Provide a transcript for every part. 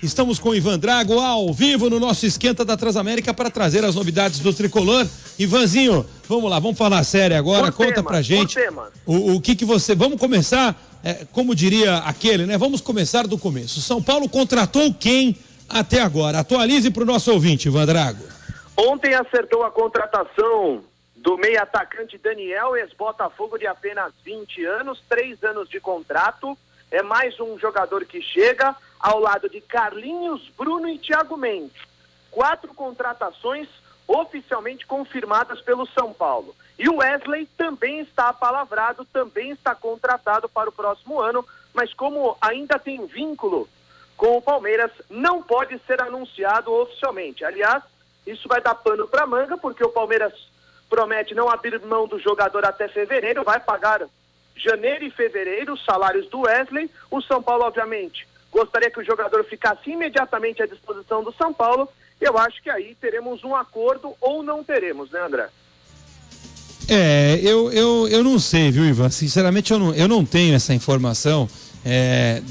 Estamos com o Ivan Drago ao vivo no nosso Esquenta da Transamérica para trazer as novidades do Tricolor. Ivanzinho, vamos lá, vamos falar sério agora, conta pra gente o que você... Vamos começar, como diria aquele, né? Vamos começar do começo. São Paulo contratou quem até agora? Atualize para o nosso ouvinte, Ivan Drago. Ontem acertou a contratação do meio atacante Daniel, ex-Botafogo de apenas 20 anos, 3 anos de contrato. É mais um jogador que chega ao lado de Carlinhos, Bruno e Thiago Mendes. 4 contratações oficialmente confirmadas pelo São Paulo. E o Wesley também está apalavrado, também está contratado para o próximo ano, mas como ainda tem vínculo com o Palmeiras, não pode ser anunciado oficialmente. Aliás, isso vai dar pano para manga, porque o Palmeiras promete não abrir mão do jogador até fevereiro, vai pagar janeiro e fevereiro os salários do Wesley. O São Paulo, obviamente, gostaria que o jogador ficasse imediatamente à disposição do São Paulo. Eu acho que aí teremos um acordo ou não teremos, né, André? Eu não sei, viu, Ivan? Sinceramente, eu não tenho essa informação.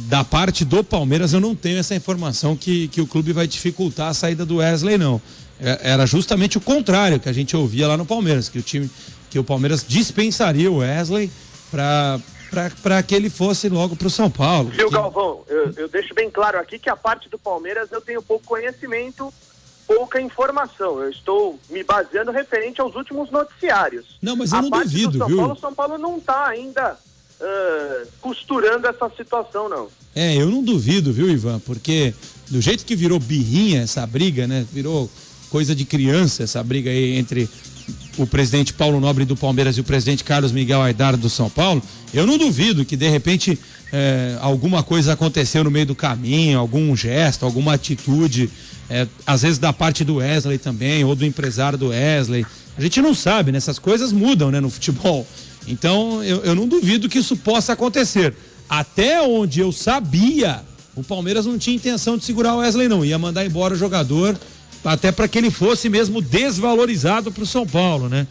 Da parte do Palmeiras, eu não tenho essa informação que o clube vai dificultar a saída do Wesley, não. Era justamente o contrário que a gente ouvia lá no Palmeiras, que o Palmeiras dispensaria o Wesley para que ele fosse logo para o São Paulo. Viu, Galvão? Eu deixo bem claro aqui que a parte do Palmeiras eu tenho pouco conhecimento, pouca informação. Eu estou me baseando referente aos últimos noticiários. Não, mas eu não duvido, viu? O São Paulo não está ainda costurando essa situação, não. Eu não duvido, viu, Ivan? Porque do jeito que virou birrinha essa briga, né? Virou coisa de criança essa briga aí entre o presidente Paulo Nobre do Palmeiras e o presidente Carlos Miguel Aidar do São Paulo. Eu não duvido que de repente alguma coisa aconteceu no meio do caminho, algum gesto, alguma atitude, às vezes da parte do Wesley também, ou do empresário do Wesley. A gente não sabe, né? Essas coisas mudam, né, no futebol. Então eu não duvido que isso possa acontecer. Até onde eu sabia, o Palmeiras não tinha intenção de segurar o Wesley, não. Ia mandar embora o jogador, até para que ele fosse mesmo desvalorizado para o São Paulo, né?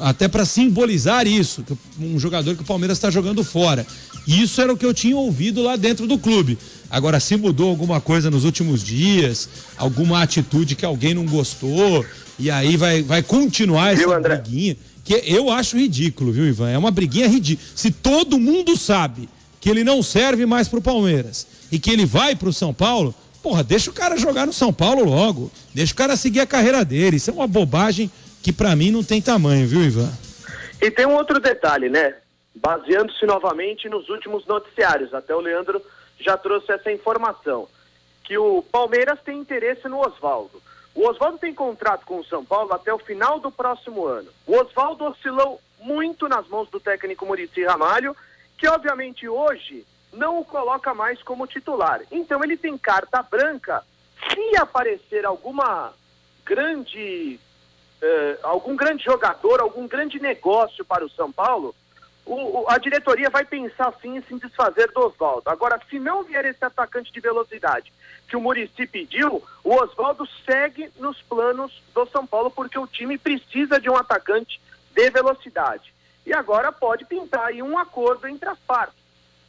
Até para simbolizar isso, um jogador que o Palmeiras está jogando fora. Isso era o que eu tinha ouvido lá dentro do clube. Agora, se mudou alguma coisa nos últimos dias, alguma atitude que alguém não gostou, e aí vai continuar essa briguinha, que eu acho ridículo, viu, Ivan? É uma briguinha ridícula. Se todo mundo sabe que ele não serve mais pro Palmeiras e que ele vai pro São Paulo, porra, deixa o cara jogar no São Paulo logo. Deixa o cara seguir a carreira dele. Isso é uma bobagem que pra mim não tem tamanho, viu, Ivan? E tem um outro detalhe, né? Baseando-se novamente nos últimos noticiários, até o Leandro já trouxe essa informação, que o Palmeiras tem interesse no Osvaldo. O Osvaldo tem contrato com o São Paulo até o final do próximo ano. O Osvaldo oscilou muito nas mãos do técnico Muricy Ramalho, que obviamente hoje não o coloca mais como titular. Então ele tem carta branca. Se aparecer algum grande jogador, algum grande negócio para o São Paulo, a diretoria vai pensar sim em se desfazer do Osvaldo. Agora, se não vier esse atacante de velocidade que o Muricy pediu, o Osvaldo segue nos planos do São Paulo, porque o time precisa de um atacante de velocidade. E agora pode pintar aí um acordo entre as partes.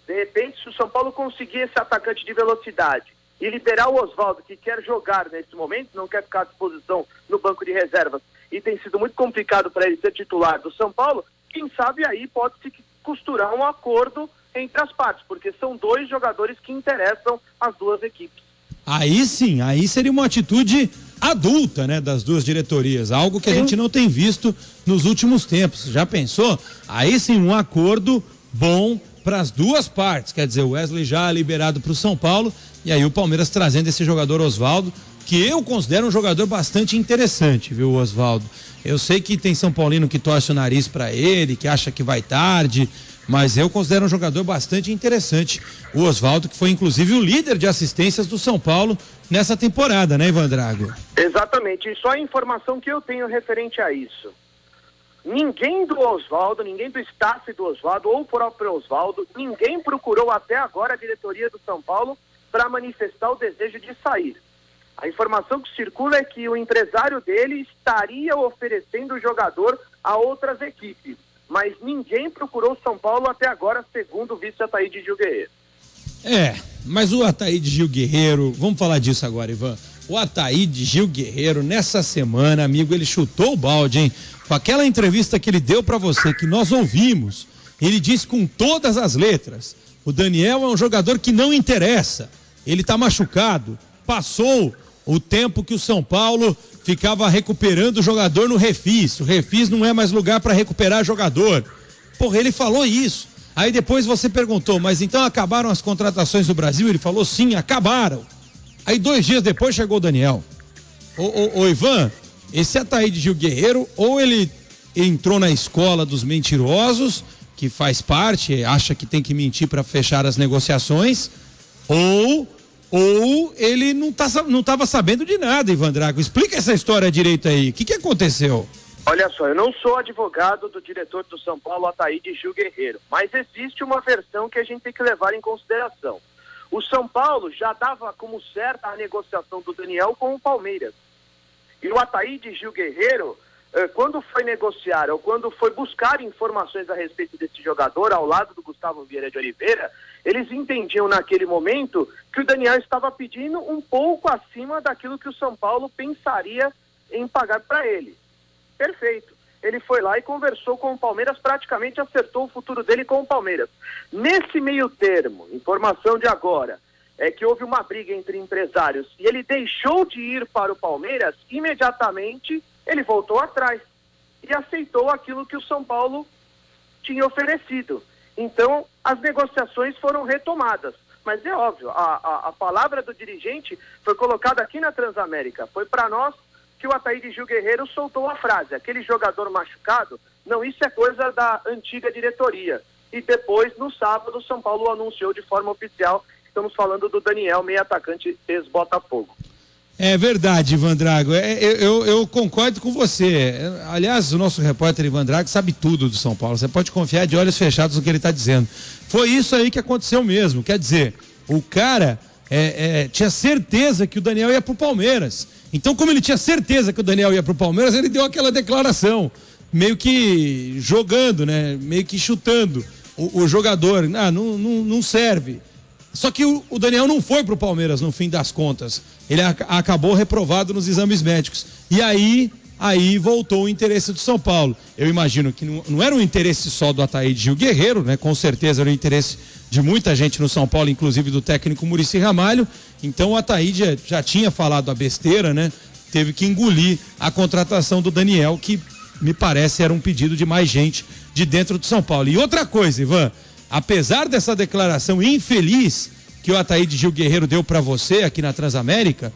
De repente, se o São Paulo conseguir esse atacante de velocidade e liberar o Osvaldo, que quer jogar nesse momento, não quer ficar à disposição no banco de reservas, e tem sido muito complicado para ele ser titular do São Paulo, quem sabe aí pode-se costurar um acordo entre as partes, porque são 2 jogadores que interessam as 2 equipes. Aí sim, aí seria uma atitude adulta, né, das 2 diretorias, algo que a gente não tem visto nos últimos tempos. Já pensou? Aí sim, um acordo bom para as 2 partes, quer dizer, o Wesley já liberado para o São Paulo, e aí o Palmeiras trazendo esse jogador Osvaldo, que eu considero um jogador bastante interessante, viu, Osvaldo? Eu sei que tem São Paulino que torce o nariz para ele, que acha que vai tarde, mas eu considero um jogador bastante interessante, o Osvaldo, que foi inclusive o líder de assistências do São Paulo nessa temporada, né, Ivan Drago? Exatamente, e só a informação que eu tenho referente a isso. Ninguém do Osvaldo, ninguém do staff do Osvaldo ou o próprio Osvaldo, ninguém procurou até agora a diretoria do São Paulo para manifestar o desejo de sair. A informação que circula é que o empresário dele estaria oferecendo o jogador a outras equipes, mas ninguém procurou o São Paulo até agora, segundo o vice-Ataíde Gil Guerreiro. Mas o Ataíde Gil Guerreiro, vamos falar disso agora, Ivan. O Ataíde Gil Guerreiro, nessa semana, amigo, ele chutou o balde, hein? Com aquela entrevista que ele deu pra você, que nós ouvimos, ele disse com todas as letras: o Daniel é um jogador que não interessa, ele tá machucado, passou o tempo que o São Paulo ficava recuperando o jogador no Refis, o Refis não é mais lugar para recuperar jogador. Porra, ele falou isso. Aí depois você perguntou, mas então acabaram as contratações do Brasil? Ele falou, sim, acabaram. Aí 2 dias depois chegou o Daniel. Ô Ivan, esse Ataíde Gil Guerreiro, ou ele entrou na escola dos mentirosos, que faz parte, acha que tem que mentir para fechar as negociações, ou ele não estava sabendo de nada, Ivan Drago. Explica essa história direito aí. O que aconteceu? Olha só, eu não sou advogado do diretor do São Paulo, Ataíde Gil Guerreiro, mas existe uma versão que a gente tem que levar em consideração. O São Paulo já dava como certa a negociação do Daniel com o Palmeiras. E o Ataíde Gil Guerreiro, quando foi negociar ou quando foi buscar informações a respeito desse jogador ao lado do Gustavo Vieira de Oliveira, eles entendiam naquele momento que o Daniel estava pedindo um pouco acima daquilo que o São Paulo pensaria em pagar para ele. Perfeito. Ele foi lá e conversou com o Palmeiras, praticamente acertou o futuro dele com o Palmeiras. Nesse meio termo, informação de agora, é que houve uma briga entre empresários e ele deixou de ir para o Palmeiras, imediatamente ele voltou atrás e aceitou aquilo que o São Paulo tinha oferecido. Então, as negociações foram retomadas. Mas é óbvio, a palavra do dirigente foi colocada aqui na Transamérica. Foi para nós que o Ataíde Gil Guerreiro soltou a frase: aquele jogador machucado, não, isso é coisa da antiga diretoria. E depois, no sábado, o São Paulo anunciou de forma oficial. Estamos falando do Daniel, meio atacante ex-Botafogo. É verdade, Ivan Drago. Eu concordo com você. Aliás, o nosso repórter Ivan Drago sabe tudo do São Paulo. Você pode confiar de olhos fechados no que ele está dizendo. Foi isso aí que aconteceu mesmo. Quer dizer, o cara tinha certeza que o Daniel ia pro Palmeiras. Então, como ele tinha certeza que o Daniel ia pro Palmeiras, ele deu aquela declaração, meio que jogando, né? Meio que chutando o jogador. Não serve. Só que o Daniel não foi pro Palmeiras no fim das contas. Ele acabou reprovado nos exames médicos. E aí voltou o interesse do São Paulo. Eu imagino que não era um interesse só do Ataíde Gil Guerreiro, né? Com certeza era o interesse de muita gente no São Paulo, inclusive do técnico Muricy Ramalho. Então o Ataíde já tinha falado a besteira, né? Teve que engolir a contratação do Daniel, que me parece era um pedido de mais gente de dentro do São Paulo. E outra coisa, Ivan, apesar dessa declaração infeliz que o Ataíde Gil Guerreiro deu para você aqui na Transamérica,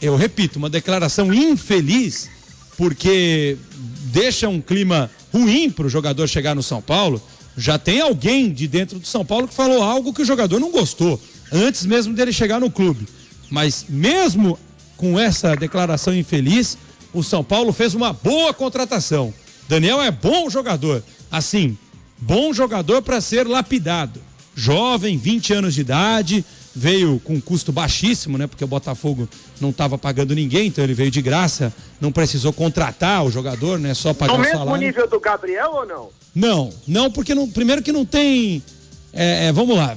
eu repito, uma declaração infeliz, porque deixa um clima ruim para o jogador chegar no São Paulo. Já tem alguém de dentro do São Paulo que falou algo que o jogador não gostou, antes mesmo dele chegar no clube. Mas mesmo com essa declaração infeliz, o São Paulo fez uma boa contratação. Daniel é bom jogador, assim, bom jogador para ser lapidado. Jovem, 20 anos de idade, veio com custo baixíssimo, né? Porque o Botafogo não estava pagando ninguém, então ele veio de graça, não precisou contratar o jogador, né? Só pagar o salário. No mesmo nível do Gabriel ou não? Não, porque primeiro que não tem, vamos lá,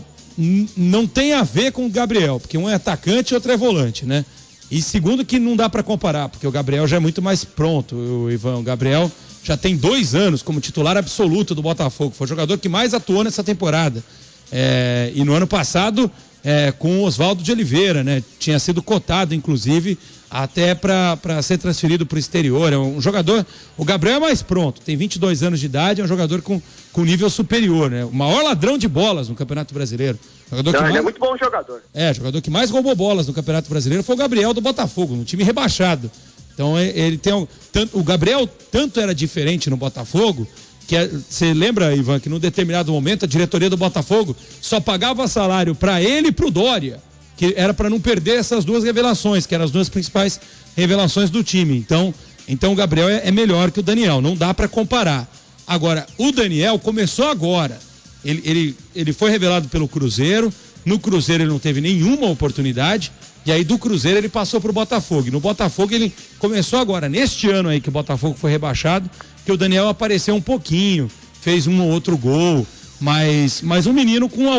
não tem a ver com o Gabriel, porque um é atacante e outro é volante, né? E segundo que não dá para comparar, porque o Gabriel já é muito mais pronto, o Gabriel já tem 2 anos como titular absoluto do Botafogo, foi o jogador que mais atuou nessa temporada. E no ano passado, com o Oswaldo de Oliveira, né? Tinha sido cotado, inclusive, até para ser transferido para o exterior. É um jogador, o Gabriel é mais pronto, tem 22 anos de idade, é um jogador com nível superior, né? O maior ladrão de bolas no Campeonato Brasileiro. Ele é muito bom jogador. Jogador que mais roubou bolas no Campeonato Brasileiro foi o Gabriel do Botafogo, no time rebaixado. Então ele tem o Gabriel tanto era diferente no Botafogo, que você lembra, Ivan, que num determinado momento a diretoria do Botafogo só pagava salário para ele e pro Dória, que era para não perder essas 2 revelações, que eram as 2 principais revelações do time. Então o Gabriel é melhor que o Daniel, não dá para comparar. Agora, o Daniel começou agora, ele foi revelado pelo Cruzeiro, no Cruzeiro ele não teve nenhuma oportunidade, e aí do Cruzeiro ele passou pro Botafogo, e no Botafogo ele começou agora, neste ano aí que o Botafogo foi rebaixado, que o Daniel apareceu um pouquinho, fez um ou outro gol, mas um menino com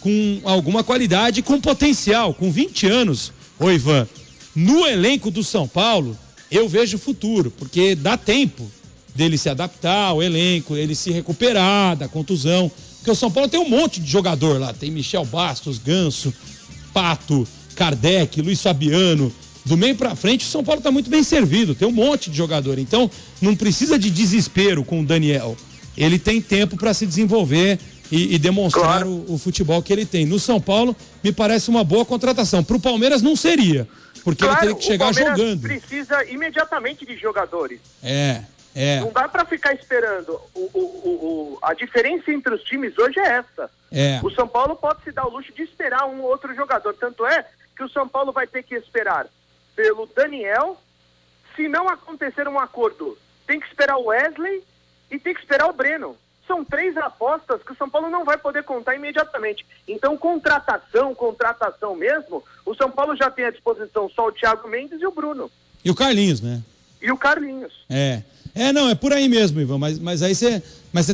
com alguma qualidade, com potencial, com 20 anos, ô Ivan, no elenco do São Paulo, eu vejo futuro, porque dá tempo dele se adaptar ao elenco, ele se recuperar da contusão, porque o São Paulo tem um monte de jogador lá, tem Michel Bastos, Ganso, Pato, Kardec, Luiz Fabiano, do meio pra frente o São Paulo tá muito bem servido, tem um monte de jogador, então não precisa de desespero com o Daniel, ele tem tempo para se desenvolver e demonstrar claro. o futebol que ele tem. No São Paulo, me parece uma boa contratação. Pro Palmeiras não seria, porque claro, ele teria que chegar jogando. Precisa imediatamente de jogadores. Não dá para ficar esperando. A diferença entre os times hoje é essa. O São Paulo pode se dar o luxo de esperar um ou outro jogador. Tanto é que o São Paulo vai ter que esperar pelo Daniel. Se não acontecer um acordo, tem que esperar o Wesley e tem que esperar o Breno. São 3 apostas que o São Paulo não vai poder contar imediatamente. Então, contratação mesmo, o São Paulo já tem à disposição só o Thiago Mendes e o Bruno. E o Carlinhos, né? E o Carlinhos. Não, é por aí mesmo, Ivan, mas aí você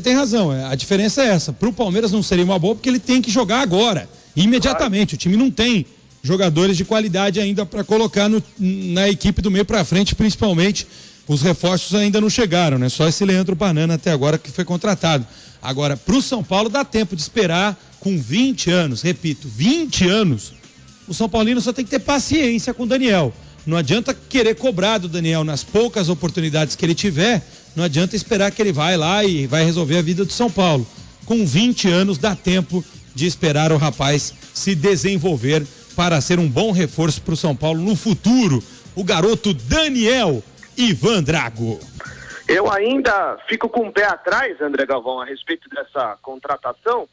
tem razão, a diferença é essa. Pro Palmeiras não seria uma boa, porque ele tem que jogar agora, imediatamente. Claro. O time não tem jogadores de qualidade ainda para colocar na equipe do meio para frente, principalmente. Os reforços ainda não chegaram, né? Só esse Leandro Banana até agora que foi contratado. Agora, pro São Paulo dá tempo de esperar com 20 anos, repito, 20 anos. O São Paulino só tem que ter paciência com o Daniel. Não adianta querer cobrar do Daniel nas poucas oportunidades que ele tiver, não adianta esperar que ele vai lá e vai resolver a vida do São Paulo. Com 20 anos dá tempo de esperar o rapaz se desenvolver para ser um bom reforço pro São Paulo no futuro. O garoto Daniel Ivan Drago. Eu ainda fico com o pé atrás, André Galvão, a respeito dessa contratação,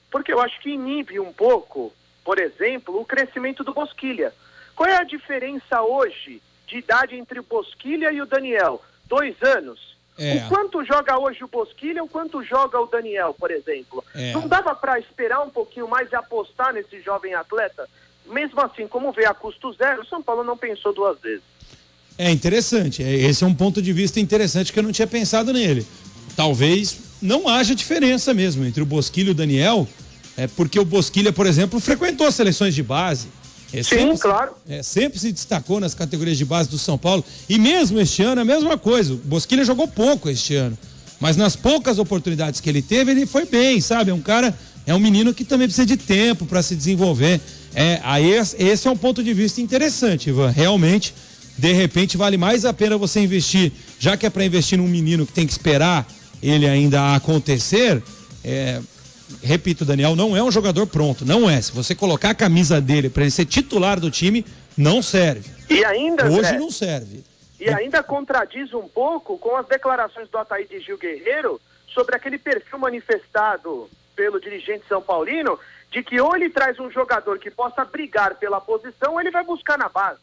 porque eu acho que inibe um pouco, por exemplo, o crescimento do Bosquilha. Qual é a diferença hoje de idade entre o Bosquilha e o Daniel? 2 anos. O quanto joga hoje o Bosquilha, o quanto joga o Daniel, por exemplo? Não dava para esperar um pouquinho mais e apostar nesse jovem atleta? Mesmo assim, como veio a custo zero, o São Paulo não pensou 2 vezes. É interessante, esse é um ponto de vista interessante que eu não tinha pensado nele. Talvez não haja diferença mesmo entre o Bosquilha e o Daniel, porque o Bosquilha, por exemplo, frequentou as seleções de base. Claro. Sempre se destacou nas categorias de base do São Paulo, e mesmo este ano a mesma coisa, o Bosquilha jogou pouco este ano, mas nas poucas oportunidades que ele teve, ele foi bem, sabe? É um menino que também precisa de tempo para se desenvolver. Esse é um ponto de vista interessante, Ivan, realmente. De repente vale mais a pena você investir, já que é para investir num menino que tem que esperar ele ainda acontecer. Repito, o Daniel não é um jogador pronto, não é. Se você colocar a camisa dele para ele ser titular do time, não serve. E ainda, hoje não serve. E ainda contradiz um pouco com as declarações do Ataíde Gil Guerreiro sobre aquele perfil manifestado pelo dirigente São Paulino, de que ou ele traz um jogador que possa brigar pela posição, ou ele vai buscar na base.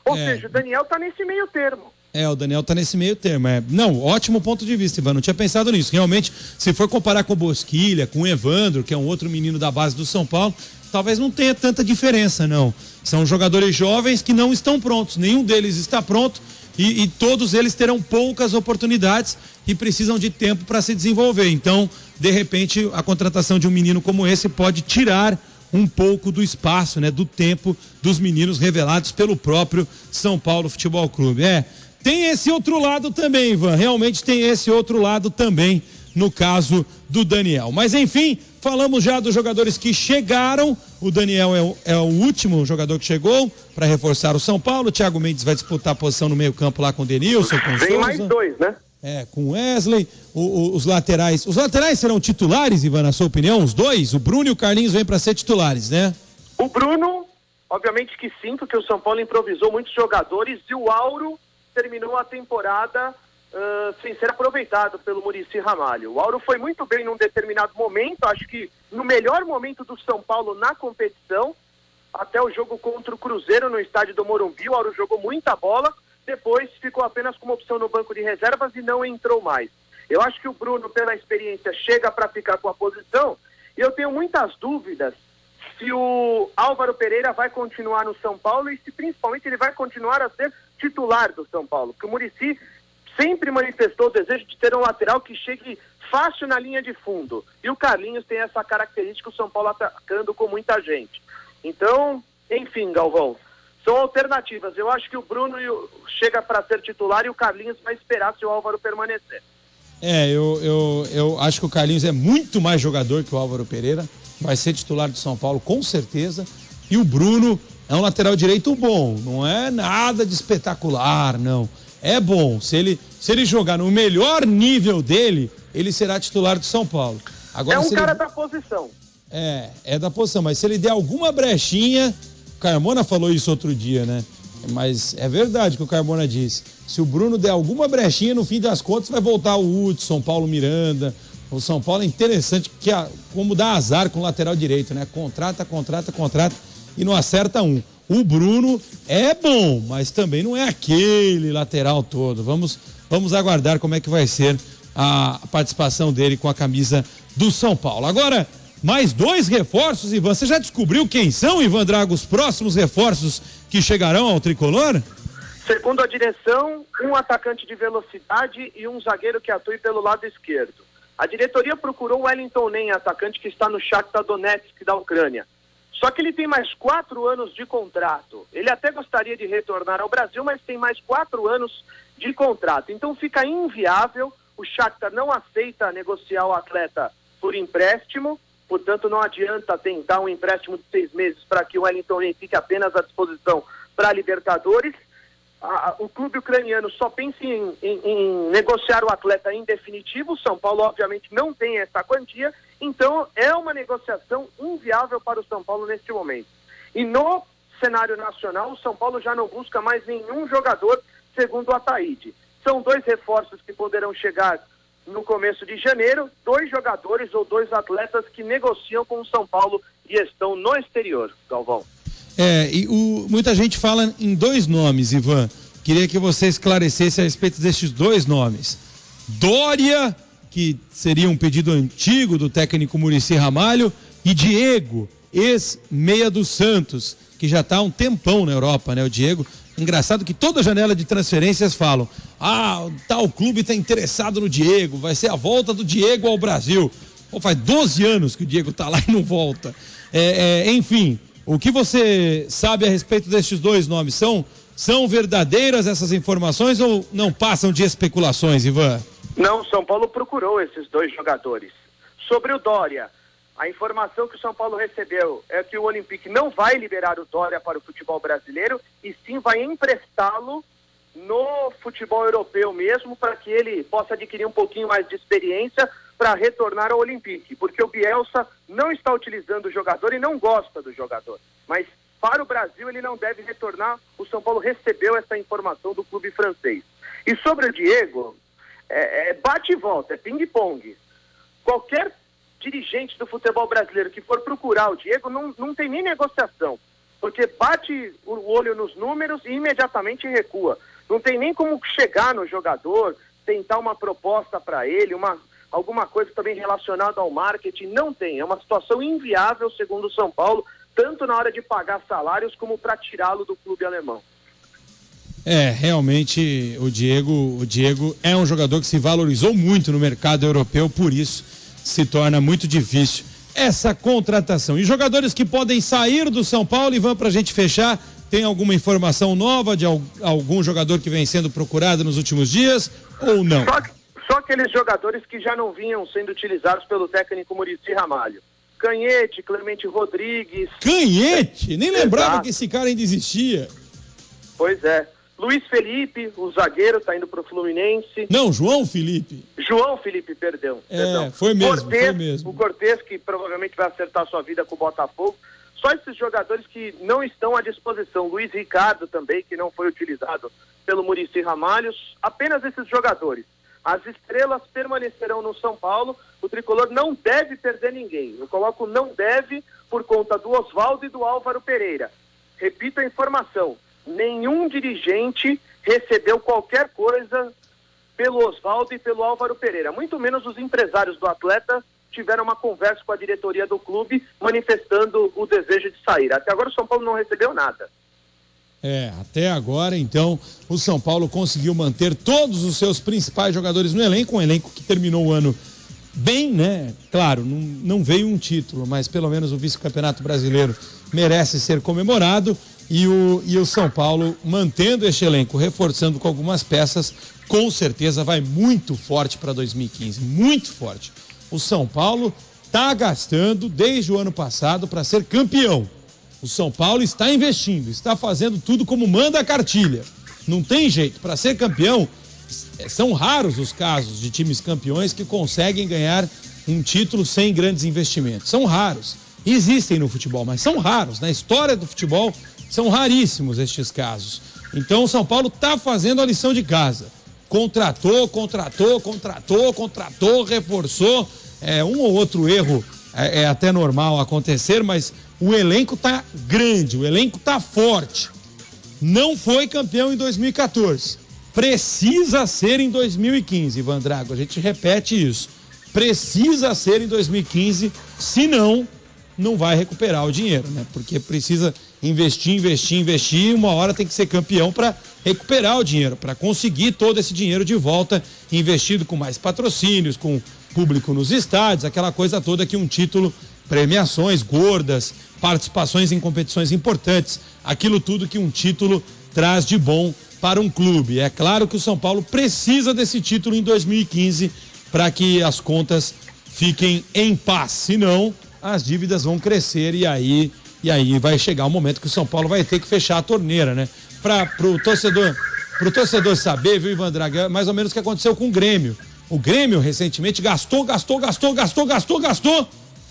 Ou seja, o Daniel está nesse meio termo. O Daniel está nesse meio termo. Não, ótimo ponto de vista, Ivan. Não tinha pensado nisso. Realmente, se for comparar com o Bosquilha, com o Evandro, que é um outro menino da base do São Paulo, talvez não tenha tanta diferença, não. São jogadores jovens que não estão prontos. Nenhum deles está pronto e todos eles terão poucas oportunidades e precisam de tempo para se desenvolver. Então, de repente, a contratação de um menino como esse pode tirar um pouco do espaço, né, do tempo dos meninos revelados pelo próprio São Paulo Futebol Clube. Tem esse outro lado também, Ivan, realmente tem esse outro lado também no caso do Daniel. Mas enfim, falamos já dos jogadores que chegaram. O Daniel é o último jogador que chegou para reforçar o São Paulo. O Thiago Mendes vai disputar a posição no meio-campo lá com o Denilson, com o Souza. Tem mais 2, né? Com o Wesley, os laterais. Os laterais serão titulares, Ivan, na sua opinião? Os 2? O Bruno e o Carlinhos vêm para ser titulares, né? O Bruno, obviamente que sim, porque o São Paulo improvisou muitos jogadores e o Auro terminou a temporada sem ser aproveitado pelo Muricy Ramalho. O Auro foi muito bem num determinado momento, acho que no melhor momento do São Paulo na competição, até o jogo contra o Cruzeiro no estádio do Morumbi. O Auro jogou muita bola, depois ficou apenas como opção no banco de reservas e não entrou mais. Eu acho que o Bruno, pela experiência, chega para ficar com a posição, e eu tenho muitas dúvidas se o Álvaro Pereira vai continuar no São Paulo e se principalmente ele vai continuar a ser titular do São Paulo, porque o Muricy sempre manifestou o desejo de ter um lateral que chegue fácil na linha de fundo. E o Carlinhos tem essa característica, o São Paulo atacando com muita gente. Então, enfim, Galvão, são alternativas. Eu acho que o Bruno chega para ser titular e o Carlinhos vai esperar se o Álvaro permanecer. Eu acho que o Carlinhos é muito mais jogador que o Álvaro Pereira, vai ser titular do São Paulo com certeza, e o Bruno é um lateral direito bom, não é nada de espetacular, não, é bom, se ele jogar no melhor nível dele, ele será titular do São Paulo. Agora, cara da posição. É da posição, mas se ele der alguma brechinha, o Carmona falou isso outro dia, né? Mas é verdade o que o Carmona disse. Se o Bruno der alguma brechinha, no fim das contas vai voltar o Hudson, Paulo Miranda. O São Paulo é interessante, como dá azar com o lateral direito, né? Contrata e não acerta um. O Bruno é bom, mas também não é aquele lateral todo. Vamos aguardar como é que vai ser a participação dele com a camisa do São Paulo. Agora, mais 2 reforços, Ivan. Você já descobriu quem são, Ivan Drago, os próximos reforços que chegarão ao tricolor? Segundo a direção, um atacante de velocidade e um zagueiro que atue pelo lado esquerdo. A diretoria procurou o Wellington Nem, atacante que está no Shakhtar Donetsk da Ucrânia. Só que ele tem mais 4 anos de contrato. Ele até gostaria de retornar ao Brasil, mas tem mais 4 anos de contrato. Então fica inviável, o Shakhtar não aceita negociar o atleta por empréstimo, portanto não adianta tentar um empréstimo de 6 meses para que o Wellington Nem fique apenas à disposição para a Libertadores. O clube ucraniano só pensa em negociar o atleta em definitivo. O São Paulo obviamente não tem essa quantia, então é uma negociação inviável para o São Paulo neste momento. E no cenário nacional, o São Paulo já não busca mais nenhum jogador, segundo o Ataíde. São 2 reforços que poderão chegar no começo de janeiro, 2 jogadores ou 2 atletas que negociam com o São Paulo e estão no exterior, Galvão. Muita gente fala em 2 nomes, Ivan. Queria que você esclarecesse a respeito destes 2 nomes. Dória, que seria um pedido antigo do técnico Muricy Ramalho, e Diego, ex-meia do Santos, que já está há um tempão na Europa, né, o Diego. Engraçado que toda janela de transferências falam, tal clube está interessado no Diego, vai ser a volta do Diego ao Brasil. Faz 12 anos que o Diego está lá e não volta. Enfim, o que você sabe a respeito destes 2 nomes? São verdadeiras essas informações ou não passam de especulações, Ivan? Não, São Paulo procurou esses 2 jogadores. Sobre o Dória, a informação que o São Paulo recebeu é que o Olympique não vai liberar o Dória para o futebol brasileiro e sim vai emprestá-lo no futebol europeu mesmo, para que ele possa adquirir um pouquinho mais de experiência para retornar ao Olympique, porque o Bielsa não está utilizando o jogador e não gosta do jogador, mas para o Brasil ele não deve retornar. O São Paulo recebeu essa informação do clube francês. E sobre o Diego, bate e volta, é ping-pong. Qualquer dirigente do futebol brasileiro que for procurar o Diego não tem nem negociação, porque bate o olho nos números e imediatamente recua. Não tem nem como chegar no jogador, tentar uma proposta para ele, alguma coisa também relacionada ao marketing. Não tem, é uma situação inviável, segundo o São Paulo, tanto na hora de pagar salários como para tirá-lo do clube alemão. Realmente o Diego é um jogador que se valorizou muito no mercado europeu, por isso se torna muito difícil essa contratação. E jogadores que podem sair do São Paulo, Ivan, para a gente fechar, tem alguma informação nova de algum jogador que vem sendo procurado nos últimos dias ou não? Só aqueles jogadores que já não vinham sendo utilizados pelo técnico Muricy Ramalho. Canhete, Clemente Rodrigues. Canhete? Nem lembrava que esse cara ainda existia. Pois é. Luiz Felipe, o zagueiro, está indo para o Fluminense. Não, João Felipe. Perdão. Foi mesmo. O Cortez, que provavelmente vai acertar sua vida com o Botafogo. Só esses jogadores que não estão à disposição. Luiz Ricardo também, que não foi utilizado pelo Muricy Ramalho. Apenas esses jogadores. As estrelas permanecerão no São Paulo. O tricolor não deve perder ninguém. Eu coloco não deve por conta do Oswaldo e do Álvaro Pereira. Repito a informação. Nenhum dirigente recebeu qualquer coisa pelo Oswaldo e pelo Álvaro Pereira. Muito menos os empresários do atleta tiveram uma conversa com a diretoria do clube manifestando o desejo de sair. Até agora o São Paulo não recebeu nada. Até agora, então, o São Paulo conseguiu manter todos os seus principais jogadores no elenco, um elenco que terminou o ano bem, né? Claro, não veio um título, mas pelo menos o vice-campeonato brasileiro merece ser comemorado, e o São Paulo, mantendo este elenco, reforçando com algumas peças, com certeza vai muito forte para 2015, muito forte. O São Paulo está gastando desde o ano passado para ser campeão. O São Paulo está investindo, está fazendo tudo como manda a cartilha. Não tem jeito, para ser campeão, são raros os casos de times campeões que conseguem ganhar um título sem grandes investimentos. São raros. Existem no futebol, mas são raros. Na história do futebol, são raríssimos estes casos. Então o São Paulo está fazendo a lição de casa. Contratou, reforçou. Um ou outro erro é até normal acontecer, mas o elenco está grande, o elenco está forte. Não foi campeão em 2014. Precisa ser em 2015, Ivan Drago. A gente repete isso. Precisa ser em 2015, senão não vai recuperar o dinheiro, né? Porque precisa investir. Uma hora tem que ser campeão para recuperar o dinheiro, para conseguir todo esse dinheiro de volta, investido com mais patrocínios, com público nos estádios, aquela coisa toda que um título, premiações gordas, participações em competições importantes, aquilo tudo que um título traz de bom para um clube. É claro que o São Paulo precisa desse título em 2015 para que as contas fiquem em paz, senão as dívidas vão crescer e aí vai chegar o momento que o São Paulo vai ter que fechar a torneira, né? Pro torcedor saber, viu, Ivan Drago, é mais ou menos o que aconteceu com o Grêmio. O Grêmio recentemente gastou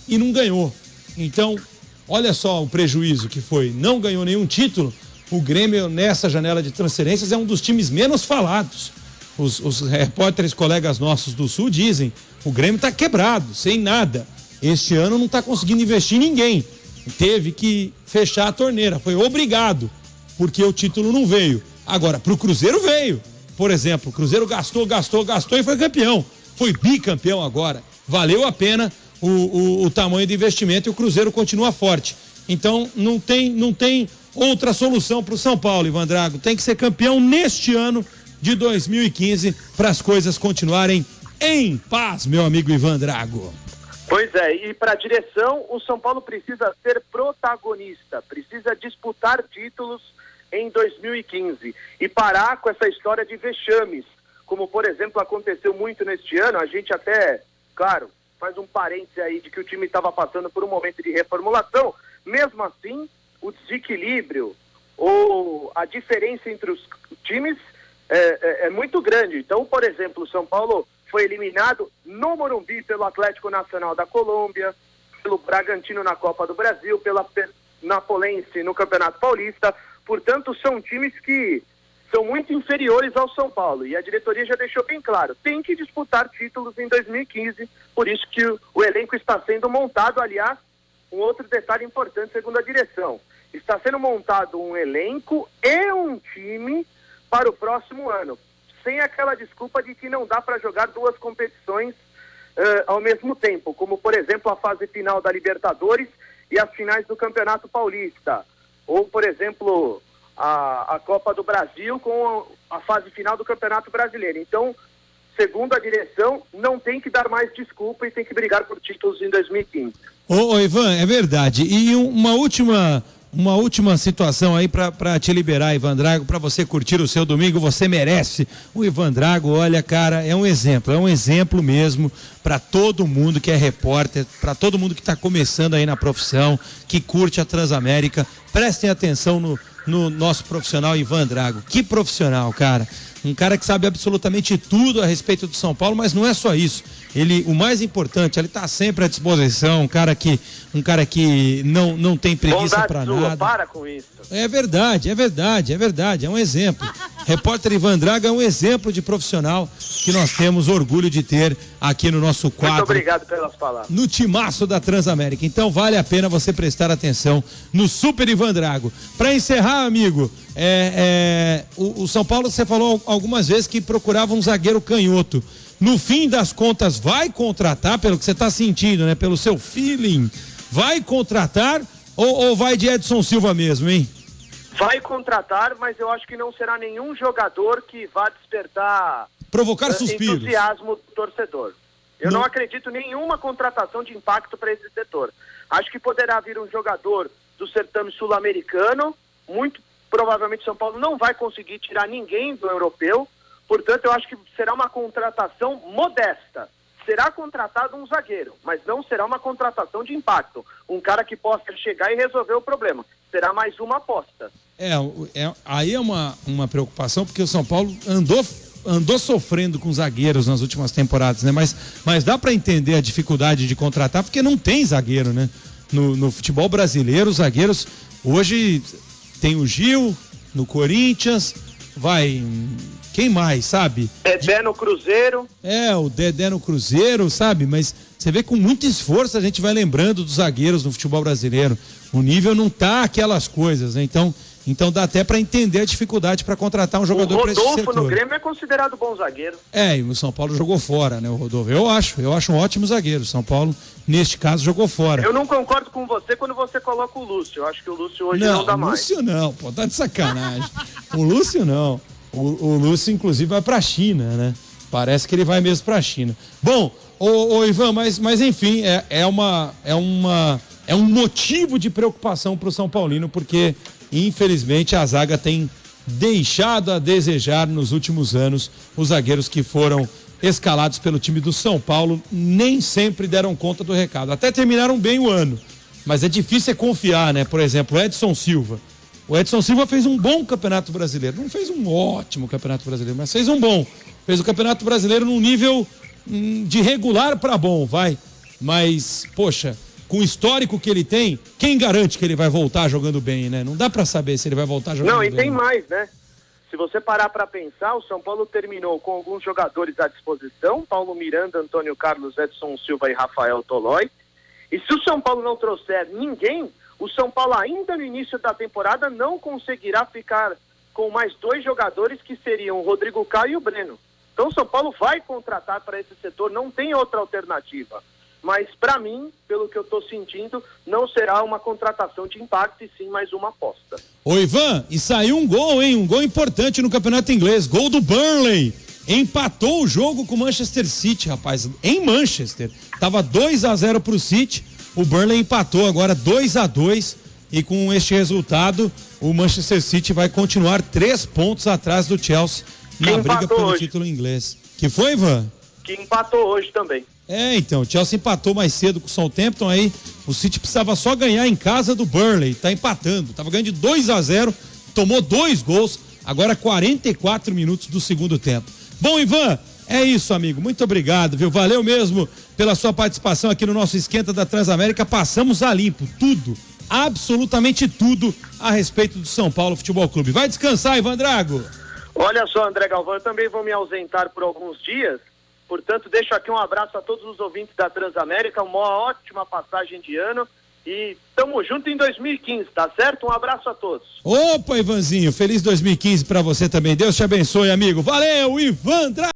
e não ganhou. Então, olha só o prejuízo que foi. Não ganhou nenhum título. O Grêmio, nessa janela de transferências, é um dos times menos falados. Os repórteres colegas nossos do Sul dizem: o Grêmio está quebrado, sem nada. Este ano não está conseguindo investir em ninguém. Teve que fechar a torneira. Foi obrigado, porque o título não veio. Agora, para o Cruzeiro veio. Por exemplo, o Cruzeiro gastou e foi campeão. Foi bicampeão agora. Valeu a pena o tamanho do investimento e o Cruzeiro continua forte. Então, não tem outra solução para o São Paulo, Ivan Drago. Tem que ser campeão neste ano de 2015 para as coisas continuarem em paz, meu amigo Ivan Drago. Pois é, e para a direção, o São Paulo precisa ser protagonista, precisa disputar títulos em 2015 e parar com essa história de vexames, como por exemplo aconteceu muito neste ano. A gente até, claro, faz um parêntese aí de que o time estava passando por um momento de reformulação. Mesmo assim, o desequilíbrio ou a diferença entre os times é muito grande. Então, por exemplo, o São Paulo foi eliminado no Morumbi pelo Atlético Nacional da Colômbia, pelo Bragantino na Copa do Brasil, pela Napolense no Campeonato Paulista. Portanto, são times que são muito inferiores ao São Paulo. E a diretoria já deixou bem claro, tem que disputar títulos em 2015, por isso que o elenco está sendo montado. Aliás, um outro detalhe importante, segundo a direção, está sendo montado um elenco e um time para o próximo ano, sem aquela desculpa de que não dá para jogar duas competições ao mesmo tempo, como por exemplo a fase final da Libertadores e as finais do Campeonato Paulista, ou por exemplo a Copa do Brasil com a fase final do Campeonato Brasileiro. Então, segundo a direção, não tem que dar mais desculpa e tem que brigar por títulos em 2015. Ô Ivan, é verdade. E uma última situação aí para te liberar, Ivan Drago, para você curtir o seu domingo. Você merece. O Ivan Drago, olha, cara, é um exemplo mesmo para todo mundo que é repórter, para todo mundo que está começando aí na profissão, que curte a Transamérica. Prestem atenção no nosso profissional Ivan Drago. Que profissional, cara. Um cara que sabe absolutamente tudo a respeito do São Paulo, mas não é só isso. O mais importante, ele está sempre à disposição, um cara que não tem preguiça para nada. Para com isso. É verdade, é um exemplo. Repórter Ivan Drago é um exemplo de profissional que nós temos orgulho de ter aqui no nosso quadro. Muito obrigado pelas palavras. No timaço da Transamérica. Então vale a pena você prestar atenção no Super Ivan Drago. Para encerrar, amigo, o São Paulo, você falou algumas vezes que procurava um zagueiro canhoto. No fim das contas, vai contratar, pelo que você está sentindo, né? Pelo seu feeling, vai contratar ou vai de Edson Silva mesmo, hein? Vai contratar, mas eu acho que não será nenhum jogador que vá despertar... provocar suspiros. Entusiasmo do torcedor. Eu não acredito em nenhuma contratação de impacto para esse setor. Acho que poderá vir um jogador do certame sul-americano, muito provavelmente São Paulo não vai conseguir tirar ninguém do europeu, portanto eu acho que será uma contratação modesta. Será contratado um zagueiro, mas não será uma contratação de impacto. Um cara que possa chegar e resolver o problema. Será mais uma aposta. Aí é uma preocupação, porque o São Paulo andou sofrendo com zagueiros nas últimas temporadas, né? Mas dá para entender a dificuldade de contratar, porque não tem zagueiro, né? No futebol brasileiro, os zagueiros, hoje tem o Gil, no Corinthians, quem mais, sabe? Dedé no Cruzeiro. O Dedé no Cruzeiro, sabe? Mas você vê com muito esforço a gente vai lembrando dos zagueiros no futebol brasileiro. O nível não tá aquelas coisas, né? Então dá até para entender a dificuldade para contratar um jogador para esse setor. O Rodolfo no Grêmio é considerado bom zagueiro. E o São Paulo jogou fora, né, o Rodolfo? Eu acho um ótimo zagueiro. O São Paulo, neste caso, jogou fora. Eu não concordo com você quando você coloca o Lúcio. Eu acho que o Lúcio hoje não dá mais. O Lúcio não, pô, tá de sacanagem. O Lúcio não. O Lúcio, inclusive, vai pra China, né? Parece que ele vai mesmo pra China. Bom, ô Ivan, mas enfim, é um motivo de preocupação pro São Paulino, porque infelizmente a zaga tem deixado a desejar nos últimos anos. Os zagueiros que foram escalados pelo time do São Paulo nem sempre deram conta do recado. Até terminaram bem o ano, mas é difícil confiar, né? Por exemplo, o Edson Silva. O Edson Silva fez um bom Campeonato Brasileiro. Não fez um ótimo Campeonato Brasileiro, mas fez um bom. Fez o Campeonato Brasileiro num nível de regular para bom, vai. Mas, poxa, com o histórico que ele tem, quem garante que ele vai voltar jogando bem, né? Não dá para saber se ele vai voltar jogando bem. Não, e tem mais, né? Se você parar para pensar, o São Paulo terminou com alguns jogadores à disposição, Paulo Miranda, Antônio Carlos, Edson Silva e Rafael Tolói. E se o São Paulo não trouxer ninguém, o São Paulo ainda no início da temporada não conseguirá ficar com mais 2 jogadores que seriam o Rodrigo Caio e o Breno. Então o São Paulo vai contratar para esse setor, não tem outra alternativa. Mas para mim, pelo que eu estou sentindo, não será uma contratação de impacto e sim mais uma aposta. Ô Ivan, e saiu um gol, hein? Um gol importante no Campeonato Inglês, gol do Burnley. Empatou o jogo com o Manchester City, rapaz, em Manchester. Tava 2-0 pro City. O Burnley empatou agora 2-2 e com este resultado o Manchester City vai continuar 3 pontos atrás do Chelsea na briga pelo título inglês. Que foi, Ivan? Que empatou hoje também. Então, o Chelsea empatou mais cedo com o Southampton, aí o City precisava só ganhar em casa do Burnley, tá empatando, tava ganhando de 2-0, tomou 2 gols, agora 44 minutos do segundo tempo. Bom, Ivan, é isso, amigo. Muito obrigado, viu? Valeu mesmo pela sua participação aqui no nosso Esquenta da Transamérica. Passamos a limpo tudo, absolutamente tudo a respeito do São Paulo Futebol Clube. Vai descansar, Ivan Drago. Olha só, André Galvão, eu também vou me ausentar por alguns dias. Portanto, deixo aqui um abraço a todos os ouvintes da Transamérica. Uma ótima passagem de ano. E tamo junto em 2015, tá certo? Um abraço a todos. Opa, Ivanzinho, feliz 2015 pra você também. Deus te abençoe, amigo. Valeu, Ivan Drago.